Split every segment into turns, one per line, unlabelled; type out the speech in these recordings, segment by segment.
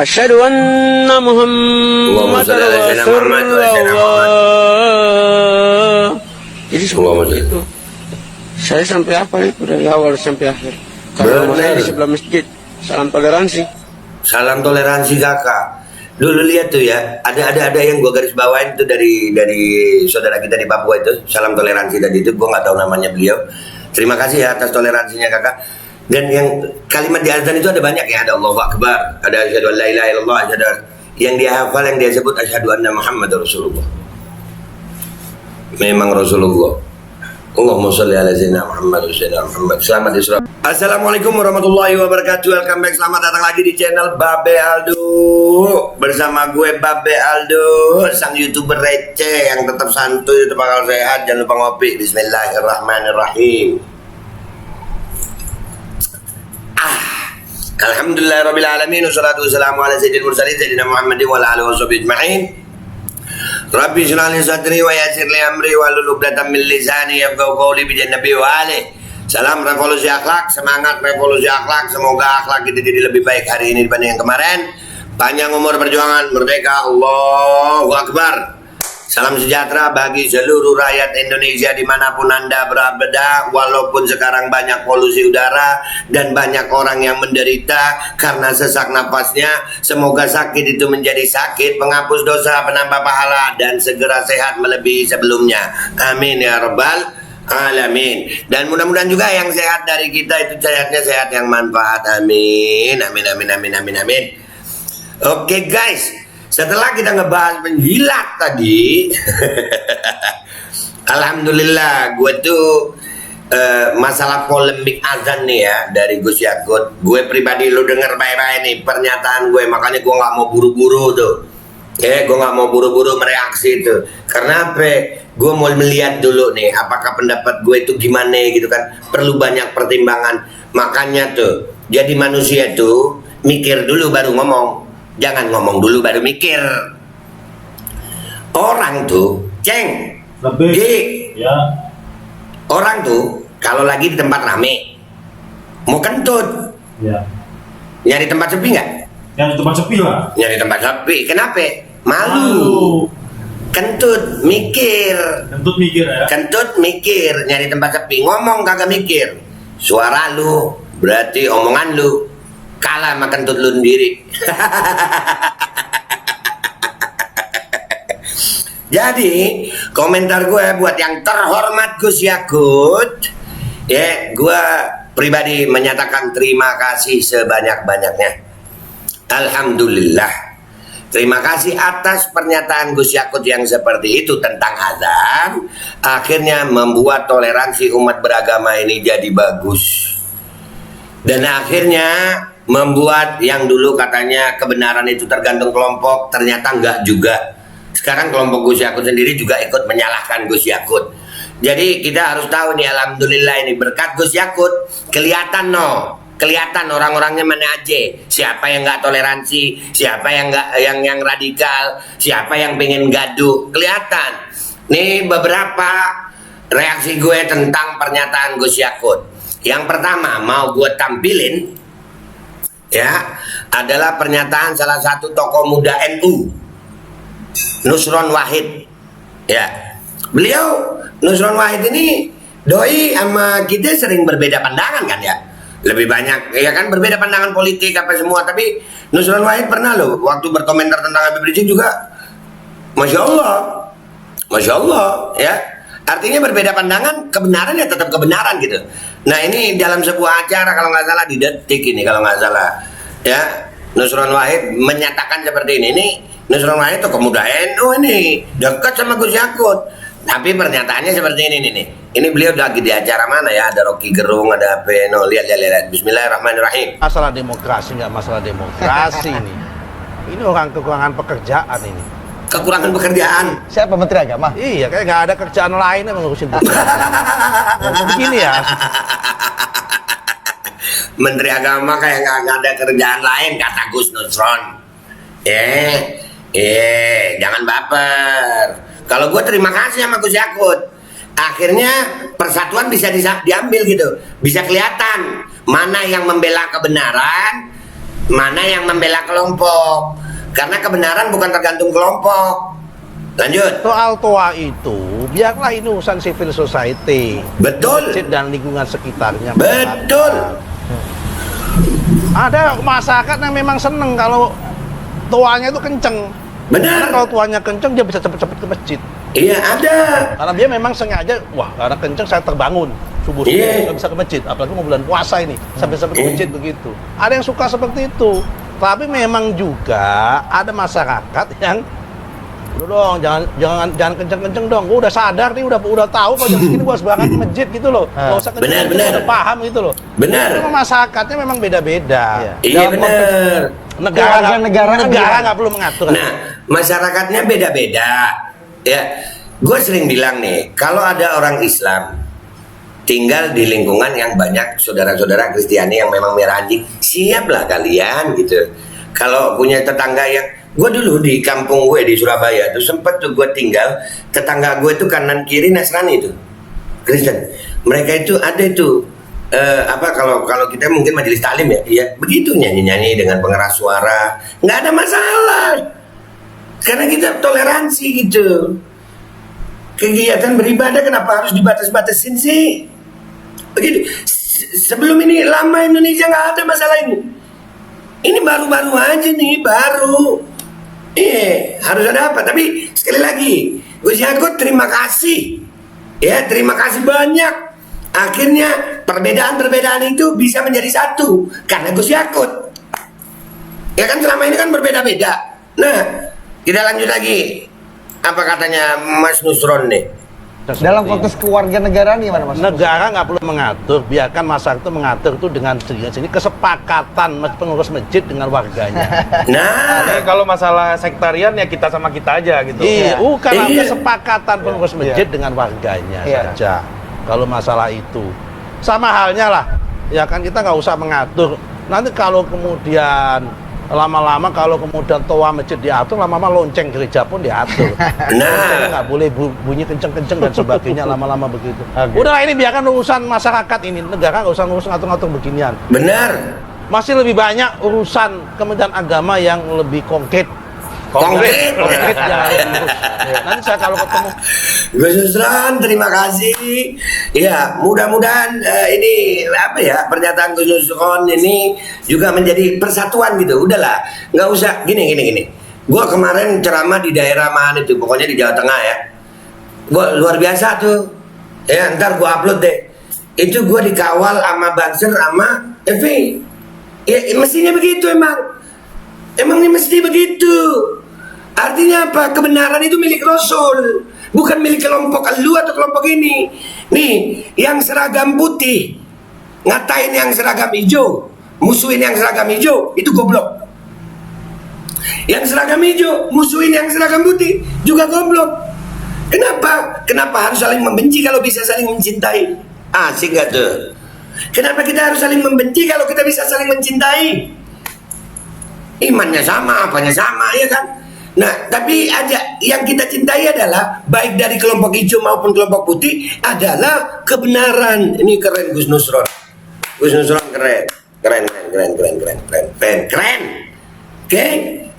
Asyhadu anna Muhammadar Rasulullah. Jadi semua itu. Saya sampai apa itu dari awal sampai akhir. Karena rumah saya di sebelah masjid. Salam toleransi.
Salam toleransi kakak. Dulu lihat tuh ya, ada yang gua garis bawain tuh dari saudara kita di Papua itu. Salam toleransi tadi itu, gua nggak tahu namanya beliau. Terima kasih ya atas toleransinya kakak. Dan yang kalimat di azan itu ada banyak ya, ada Allahu Akbar, ada asyhadu an la ilaha illallah, ada yang dia hafal, yang dia sebut asyhadu anna Muhammadar Rasulullah. Memang Rasulullah. Allahumma sholli ala sayyidina Muhammad wa sayyidina Muhammad. Selamat Isra. Assalamualaikum warahmatullahi wabarakatuh. Welcome back, selamat datang lagi di channel Babe Aldo. Bersama gue Babe Aldo, sang YouTuber receh yang tetap santuy, tetap bakal sehat, jangan lupa ngopi. Bismillahirrahmanirrahim. Alhamdulillahirabbil alamin, wassalatu wassalamu ala sayyidil mursalin sayyidina Muhammadin wa ala alihi washabihi ajma'in. Rabbi shrah li sadri wa yassir li amri wahlul 'uqdatam min lisani yafqahu qawli bi jannabi wa alihi. Salam revolusi akhlak, semangat revolusi akhlak. Semoga akhlak kita jadi lebih baik hari ini dibanding yang kemarin. Panjang umur perjuangan merdeka, Allahu Akbar. Salam sejahtera bagi seluruh rakyat Indonesia dimanapun Anda berada. Walaupun sekarang banyak polusi udara dan banyak orang yang menderita karena sesak napasnya, semoga sakit itu menjadi sakit, penghapus dosa, penambah pahala, dan segera sehat melebihi sebelumnya. Amin ya rabbal alamin. Dan mudah-mudahan juga yang sehat dari kita itu sehatnya sehat yang manfaat. Amin. Amin amin amin amin amin. Oke guys, setelah kita ngebahas penjilat tadi, alhamdulillah gue tuh masalah polemik azan nih ya dari Gus Yakut. Gue pribadi lu denger baik-baik nih pernyataan gue, makanya gue nggak mau buru-buru tuh. Gue nggak mau buru-buru mereaksi tuh. Karena apa? Gue mau melihat dulu nih, apakah pendapat gue itu gimana gitu kan. Perlu banyak pertimbangan. Makanya tuh, jadi manusia tuh mikir dulu baru ngomong. Jangan ngomong dulu baru mikir. Orang tuh, Ceng,
ya.
Orang tuh kalau lagi di tempat rame, mau kentut,
Ya.
nyari tempat sepi nggak?
Yang tempat sepi lah.
Nyari tempat sepi, kenapa? Malu. Kentut, mikir.
Kentut mikir ya.
Kentut mikir, nyari tempat sepi. Ngomong kagak mikir. Suara lu, berarti omongan lu kalah sama kentut lu sendiri. Jadi komentar gue buat yang terhormat Gus Yakut, ya gue pribadi menyatakan terima kasih sebanyak-banyaknya. Alhamdulillah, terima kasih atas pernyataan Gus Yakut yang seperti itu tentang azan. Akhirnya membuat toleransi umat beragama ini jadi bagus. Dan akhirnya membuat yang dulu katanya kebenaran itu tergantung kelompok, ternyata enggak juga. Sekarang kelompok Gus Yakut sendiri juga ikut menyalahkan Gus Yakut. Jadi kita harus tahu nih, alhamdulillah ini berkat Gus Yakut kelihatan kelihatan orang-orangnya mana aja. Siapa yang nggak toleransi, siapa yang nggak yang radikal, siapa yang pengen gaduh, kelihatan. Nih beberapa reaksi gue tentang pernyataan Gus Yakut. Yang pertama mau gue tampilin ya adalah pernyataan salah satu tokoh muda NU, Nusron Wahid. Ya, beliau Nusron Wahid ini doi sama kita sering berbeda pandangan kan ya, lebih banyak ya kan berbeda pandangan politik apa semua. Tapi Nusron Wahid pernah loh waktu berkomentar tentang Habib Rizik juga, masya Allah ya. Artinya berbeda pandangan, kebenaran ya tetap kebenaran gitu. Nah ini dalam sebuah acara kalau nggak salah di Detik ini kalau nggak salah ya, Nusron Wahid menyatakan seperti ini. Ini Nusron Wahid tokoh muda NU ini dekat sama Gus Yakut, tapi pernyataannya seperti ini nih. Ini beliau lagi di acara mana ya? Ada Rocky Gerung, ada apa? No, lihat. Bismillahirrahmanirrahim.
Masalah demokrasi nggak masalah demokrasi ini. Ini orang kekurangan pekerjaan ini.
Kekurangan pekerjaan.
Siapa Menteri Agama? Iya, kayak nggak ada kerjaan lain yang ngurusin begini ya.
Menteri Agama kayak nggak ada kerjaan lain kata Gus Nusron. Jangan baper. Kalau gue terima kasih sama Gus Yakut. Akhirnya persatuan bisa diambil gitu, bisa kelihatan mana yang membela kebenaran, mana yang membela kelompok. Karena kebenaran bukan tergantung kelompok. Lanjut.
Soal toa itu, biarlah ini urusan civil society.
Betul.
Masjid dan lingkungan sekitarnya.
Betul.
Ada masyarakat yang memang seneng kalau toanya itu kenceng. Karena
Benar.
kalau tuanya kenceng, dia bisa cepet-cepet ke masjid.
Iya ada.
Karena dia memang sengaja, wah karena kenceng saya terbangun. Subuh-subuh
Iya.
nggak bisa ke masjid. Apalagi mau bulan puasa ini, sampai-sampai ke masjid begitu. Ada yang suka seperti itu. Tapi memang juga ada masyarakat yang udah dong, jangan kenceng-kenceng dong. Gue udah sadar nih, udah tahu kalau jam segini gue harus berangkat ke masjid gitu loh. Gak usah kenceng,
Benar.
udah paham gitu loh.
Benar.
Memang masyarakatnya memang beda-beda.
Iya benar.
Negara nggak perlu mengatur.
Nah, masyarakatnya beda-beda. Ya, gue sering bilang nih, kalau ada orang Islam tinggal di lingkungan yang banyak saudara-saudara Kristiani yang memang merah anjing, siaplah kalian gitu. Kalau punya tetangga yang, gue dulu di kampung gue di Surabaya tuh sempet tuh gue tinggal, tetangga gue tuh kanan kiri Nasrani tuh, Kristen. Mereka itu ada itu kalau kita mungkin majelis taklim ya begitu nyanyi dengan pengeras suara, nggak ada masalah karena kita toleransi gitu. Kegiatan beribadah kenapa harus dibatas-batasin sih? Begitu. Sebelum ini lama Indonesia nggak ada masalah ini. Ini baru-baru aja nih, baru. Harus ada apa? Tapi sekali lagi, Gus Yakut terima kasih. Ya, terima kasih banyak. Akhirnya perbedaan-perbedaan itu bisa menjadi satu karena Gus Yakut. Ya kan selama ini kan berbeda-beda. Nah, kita lanjut lagi. Apa katanya Mas Nusron nih?
Dalam konteks kewarganegaraan gimana Mas?
Negara nggak perlu mengatur, biarkan masyarakat itu mengatur itu dengan sini kesepakatan pengurus masjid dengan warganya.
Nah,
Jadi kalau masalah sektarian ya kita sama kita aja gitu.
Iya, bukan
Iya.
kesepakatan pengurus masjid dengan warganya
Iya.
saja. Kalau masalah itu, sama halnya lah, ya kan kita nggak usah mengatur. Nanti kalau kemudian lama-lama kalau kemudian toa masjid diatur, lama-lama lonceng gereja pun diatur.
Nah.
Nggak boleh bunyi kenceng-kenceng dan sebagainya lama-lama begitu. Udahlah ini biarkan urusan masyarakat ini, negara nggak usah ngurus ngatur-ngatur beginian.
benar.
Masih lebih banyak urusan Kementerian Agama yang lebih konkret.
Konkret.
yang harus diurus. Nanti saya kalau ketemu
Gus Nusron, terima kasih. Ya, mudah-mudahan ini apa ya pernyataan Gus Nusron ini juga menjadi persatuan gitu. Udahlah, nggak usah gini. Gua kemarin ceramah di daerah mana itu, pokoknya di Jawa Tengah ya. Gua luar biasa tuh. Ya, ntar gua upload deh. Itu gua dikawal sama Banser sama FV. Ya, mestinya begitu emang. Emang ini mesti begitu. Artinya apa? Kebenaran itu milik Rasul, bukan milik kelompok lu atau kelompok ini. Nih, yang seragam putih ngatain yang seragam hijau, musuhin yang seragam hijau, itu goblok. Yang seragam hijau musuhin yang seragam putih, juga goblok. Kenapa? Kenapa harus saling membenci kalau bisa saling mencintai? Asik gak tuh? Kenapa kita harus saling membenci kalau kita bisa saling mencintai? Imannya sama, apanya sama, ya kan? Nah, tapi aja yang kita cintai adalah baik dari kelompok hijau maupun kelompok putih adalah kebenaran. Ini keren Gus Nusron. Gus Nusron keren. Keren. Oke?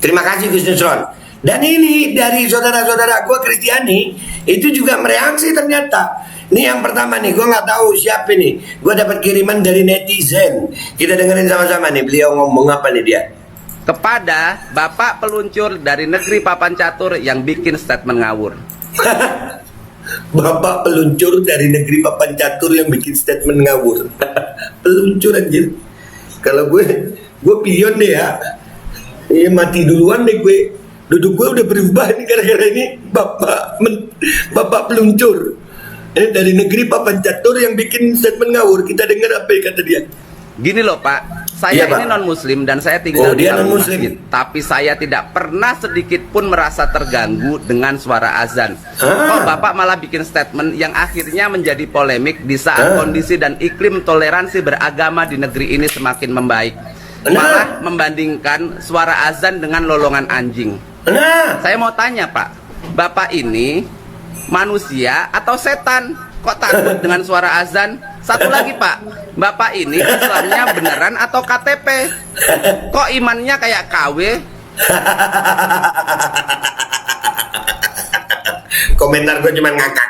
Terima kasih Gus Nusron. Dan ini dari saudara-saudara gue Kristiani itu juga mereaksi ternyata. Ini yang pertama nih, gue nggak tahu siapa nih. Gue dapat kiriman dari netizen. Kita dengerin sama-sama nih. Beliau ngomong apa nih dia?
Kepada Bapak peluncur dari negeri papan catur yang bikin statement ngawur.
Bapak peluncur dari negeri papan catur yang bikin statement ngawur. Peluncur anjir. Kalau gue pion deh ya. Iya mati duluan deh gue. Duduk gue udah berubah nih gara-gara ini Bapak peluncur. Dari negeri papan catur yang bikin statement ngawur. Kita dengar apa yang kata dia.
Gini loh Pak,
Iya,
saya
Pak.
ini non muslim dan saya tinggal
Oh,
di
dia
dalam
non-muslim.
masjid. Tapi saya tidak pernah sedikit pun merasa terganggu dengan suara azan. Kok Bapak malah bikin statement yang akhirnya menjadi polemik di saat kondisi dan iklim toleransi beragama di negeri ini semakin membaik. Malah membandingkan suara azan dengan lolongan anjing.
Nah,
Saya mau tanya Pak, Bapak ini manusia atau setan? Kok takut dengan suara azan? Satu lagi Pak, Bapak ini Islamnya beneran atau KTP? Kok imannya kayak KW?
Komentar gue cuma ngakak.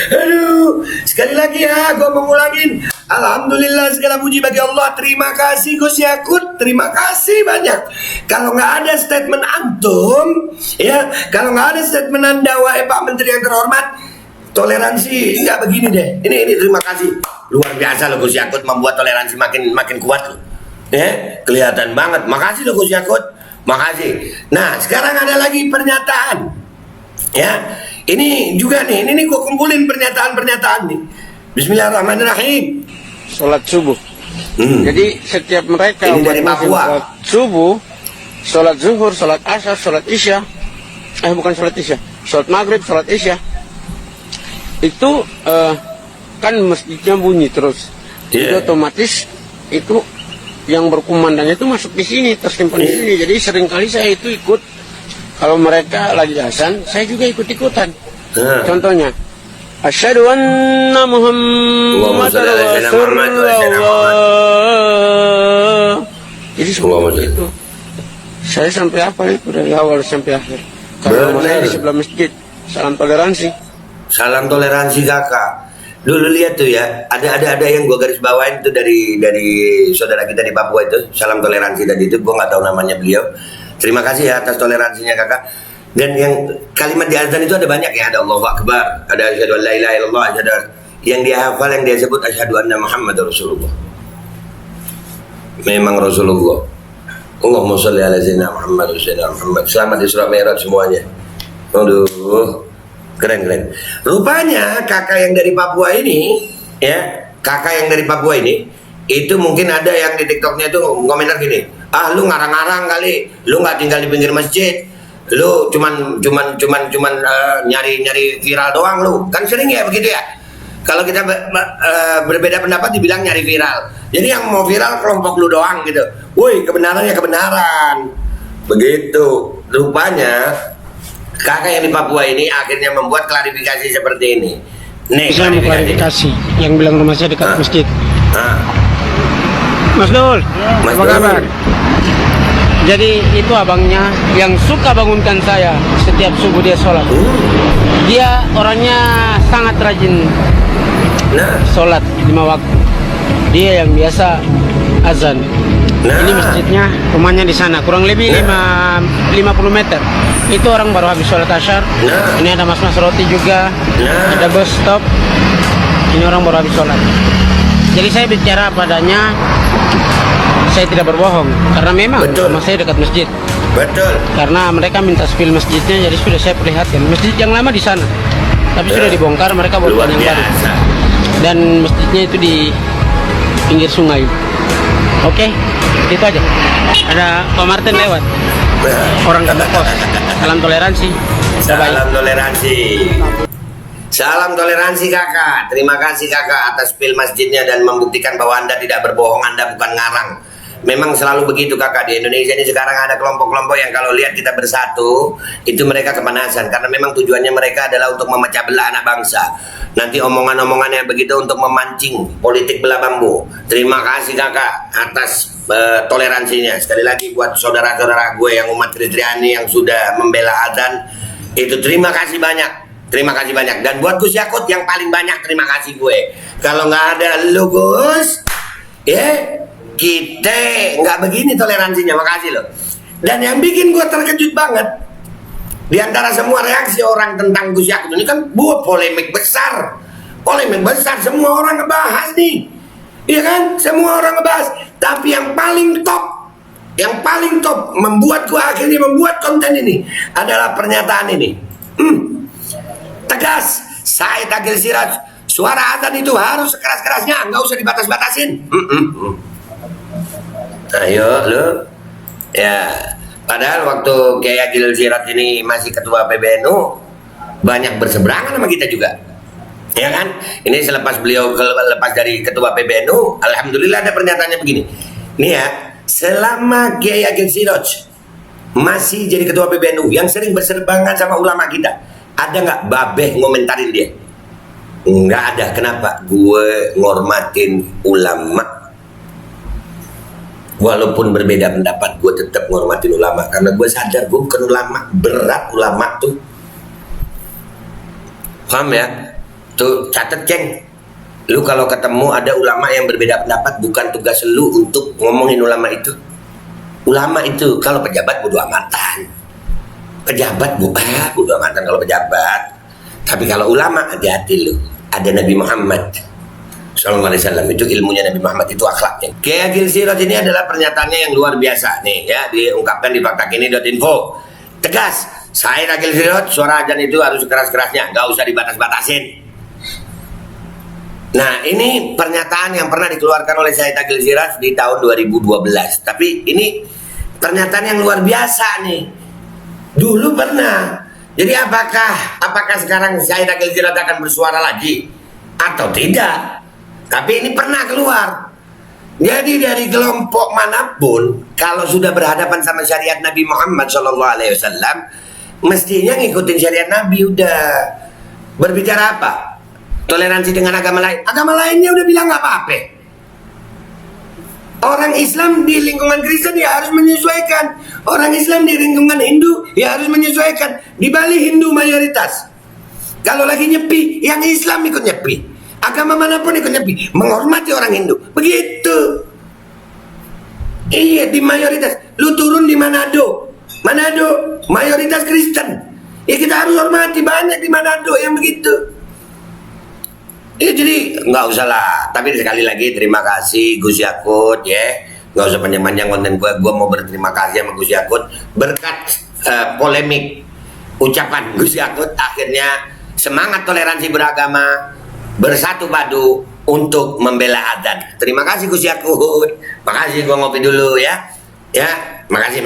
Aduh, sekali lagi ya, gue mau ngulangin. Alhamdulillah, segala puji bagi Allah. Terima kasih Gus Yakut, terima kasih banyak. Kalau nggak ada statement antum, ya, kalau nggak ada statement anda, wahai Pak Menteri yang terhormat, toleransi nggak begini deh. Ini terima kasih. Luar biasa loh Gus Yakut membuat toleransi makin kuat loh. Ya, kelihatan banget. Makasih loh Gus Yakut, makasih. Nah, sekarang ada lagi pernyataan. Ya, ini juga nih, ini gue kumpulin pernyataan nih. Bismillahirrahmanirrahim.
Sholat subuh. Jadi setiap mereka
Ini dari
umat muslim
Papua.
sholat subuh, sholat zuhur, sholat asar, sholat isya, bukan sholat isya, sholat maghrib, sholat isya, itu kan masjidnya bunyi terus. Jadi
Yeah.
otomatis itu yang berkumandang itu masuk di sini, tersimpan di sini. Jadi seringkali saya itu ikut, kalau mereka lagi azan, saya juga ikut-ikutan. Contohnya, asyhadu anna Muhammadar Rasulullah. Jadi seperti itu. Saya sampai apa itu dari awal sampai akhir. Karena rumah saya di sebelah masjid. Salam toleransi.
Salam toleransi kakak. Dulu lihat tuh ya, ada yang gua garis bawain tuh dari saudara kita di Papua itu. Salam toleransi tadi itu, gua nggak tahu namanya beliau. Terima kasih ya atas toleransinya kakak. Dan yang kalimat di azan itu ada banyak ya, ada Allahu Akbar, ada asyhadu an la ilaha illallah, ada yang dia hafal, yang dia sebut asyhadu anna Muhammadar Rasulullah. Memang Rasulullah. Allahumma sholli ala sayyidina Muhammad wa sayyidina Muhammad. Selamat Isra Mi'raj semuanya. Aduh, keren. Rupanya kakak yang dari Papua ini, ya, kakak yang dari Papua ini, itu mungkin ada yang di TikToknya itu komentar gini, lu ngarang-ngarang kali, lu nggak tinggal di pinggir masjid, lu cuman nyari viral doang lu, kan sering ya begitu ya. Kalau kita berbeda pendapat dibilang nyari viral. Jadi yang mau viral kelompok lu doang gitu. Woi, kebenarannya kebenaran. Begitu. Rupanya kakak yang di Papua ini akhirnya membuat klarifikasi seperti ini. Nih,
Saya mau klarifikasi yang bilang rumah saya dekat masjid. Mas Dul,
Mas
apa
Dul.
kabar? Jadi itu abangnya yang suka bangunkan saya setiap subuh dia sholat. Dia orangnya sangat rajin
Nah,
sholat 5 waktu. Dia yang biasa azan.
Nah.
Ini masjidnya, rumahnya di sana, kurang lebih 50 meter. Itu orang baru habis sholat asyar.
Nah.
Ini ada mas-mas roti juga,
Nah.
ada bus stop. Ini orang baru habis sholat. Jadi saya bicara padanya, saya tidak berbohong karena memang
Betul.
rumah saya dekat masjid.
betul.
Karena mereka minta spill masjidnya, jadi sudah saya perlihatkan. Masjid yang lama di sana, tapi sudah dibongkar, mereka
Luar
buatkan yang baru.
biasa.
Dan masjidnya itu di pinggir sungai. Oke, itu aja. Ada Pak Martin lewat, orang kantor pos. Salam toleransi. Bye-bye.
Salam toleransi. Salam toleransi kakak. Terima kasih kakak atas spill masjidnya dan membuktikan bahwa anda tidak berbohong, anda bukan ngarang. Memang selalu begitu kakak. Di Indonesia ini sekarang ada kelompok-kelompok yang kalau lihat kita bersatu, itu mereka kepanasan. Karena memang tujuannya mereka adalah untuk memecah belah anak bangsa. Nanti omongan-omongannya begitu untuk memancing politik belah bambu. Terima kasih kakak atas toleransinya. Sekali lagi buat saudara-saudara gue yang umat Kristiani yang sudah membela adzan, itu terima kasih banyak. Terima kasih banyak. Dan buat Gus Yakut yang paling banyak terima kasih gue. Kalau nggak ada lu Gus, ya kita nggak begini toleransinya. Makasih loh. Dan yang bikin gue terkejut banget, di antara semua reaksi orang tentang Gus Yakut ini kan buat polemik besar. Polemik besar, semua orang ngebahas nih. Iya kan? Semua orang ngebahas. Tapi yang paling top membuat gue akhirnya membuat konten ini adalah pernyataan ini. Tegas, Said Agil Siraj, suara adzan itu harus sekeras-kerasnya, nggak usah dibatas-batasin. Ayo lu, ya. Padahal waktu Kiai Agil Siraj ini masih ketua PBNU, banyak berseberangan sama kita juga, ya kan? Ini selepas beliau lepas dari ketua PBNU, alhamdulillah ada pernyataannya begini. Nih ya, selama Kiai Agil Siraj masih jadi ketua PBNU yang sering berserbangan sama ulama kita. Ada nggak babeh ngomentarin dia? Nggak ada. Kenapa? Gue ngormatin ulama. Walaupun berbeda pendapat, gue tetap ngormatin ulama. Karena gue sadar gue bukan ulama. Berat ulama tuh. Paham ya? Tuh catet ceng. Lu kalau ketemu ada ulama yang berbeda pendapat, bukan tugas lu untuk ngomongin ulama itu. Ulama itu kalau pejabat bodo amatan. Pejabat bodo amatan kalau pejabat. Tapi kalau ulama hati-hati lu. Ada Nabi Muhammad Sallallahu Alaihi Wasallam, itu ilmunya Nabi Muhammad, itu akhlaknya. Kiai Agil Sirot ini adalah pernyataannya yang luar biasa nih ya, diungkapkan di faktakini.info. Tegas, saya Agil Sirot, suara azan itu harus keras-kerasnya, nggak usah dibatas-batasin. Nah, ini pernyataan yang pernah dikeluarkan oleh Said Agil Sirot di tahun 2012. Tapi ini pernyataan yang luar biasa nih. Dulu pernah. Jadi apakah sekarang Said Agil Sirot akan bersuara lagi atau tidak? Tapi ini pernah keluar. Jadi dari kelompok manapun, kalau sudah berhadapan sama syariat Nabi Muhammad SAW, mestinya ngikutin syariat Nabi. Udah berbicara apa? Toleransi dengan agama lain. Agama lainnya udah bilang nggak apa-apa. Orang Islam di lingkungan Kristen ya harus menyesuaikan. Orang Islam di lingkungan Hindu ya harus menyesuaikan. Di Bali Hindu mayoritas. Kalau lagi nyepi, yang Islam ikut nyepi. Agama manapun ikut nyepi. Menghormati orang Hindu. Begitu. Iya, di mayoritas. Lu turun di Manado. Manado mayoritas Kristen. Ya kita harus hormati, banyak di Manado yang begitu. Ya jadi nggak usah lah. Tapi sekali lagi terima kasih Gus Yakut ya. Nggak usah panjang-panjang konten gue. Gue mau berterima kasih sama Gus Yakut berkat polemik ucapan Gus Yakut. Akhirnya semangat toleransi beragama bersatu padu untuk membela adat. Terima kasih Gus Yakut. Makasih, gue ngopi dulu ya. Ya, makasih.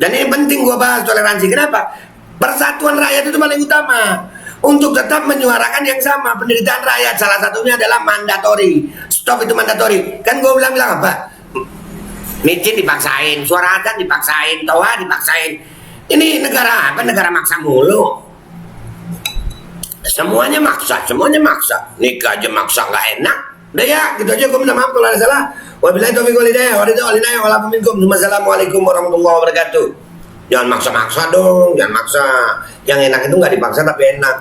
Dan ini penting gue bahas toleransi. Kenapa? Persatuan rakyat itu paling utama. Untuk tetap menyuarakan yang sama, penderitaan rakyat salah satunya adalah mandatori. Stop itu mandatori. Kan gue bilang apa? Micin dipaksain, suara adzan dipaksain, toa dipaksain. Ini negara apa? Negara maksa mulu. Semuanya maksa. Nikah aja maksa nggak enak. Udah ya, gitu aja. Gue minta maaf kalau ada salah. Wabillahi taufiq wal hidayah. Wassalamualaikum warahmatullahi wabarakatuh. Jangan maksa-maksa dong, jangan maksa. Yang enak itu nggak dipaksa tapi enak.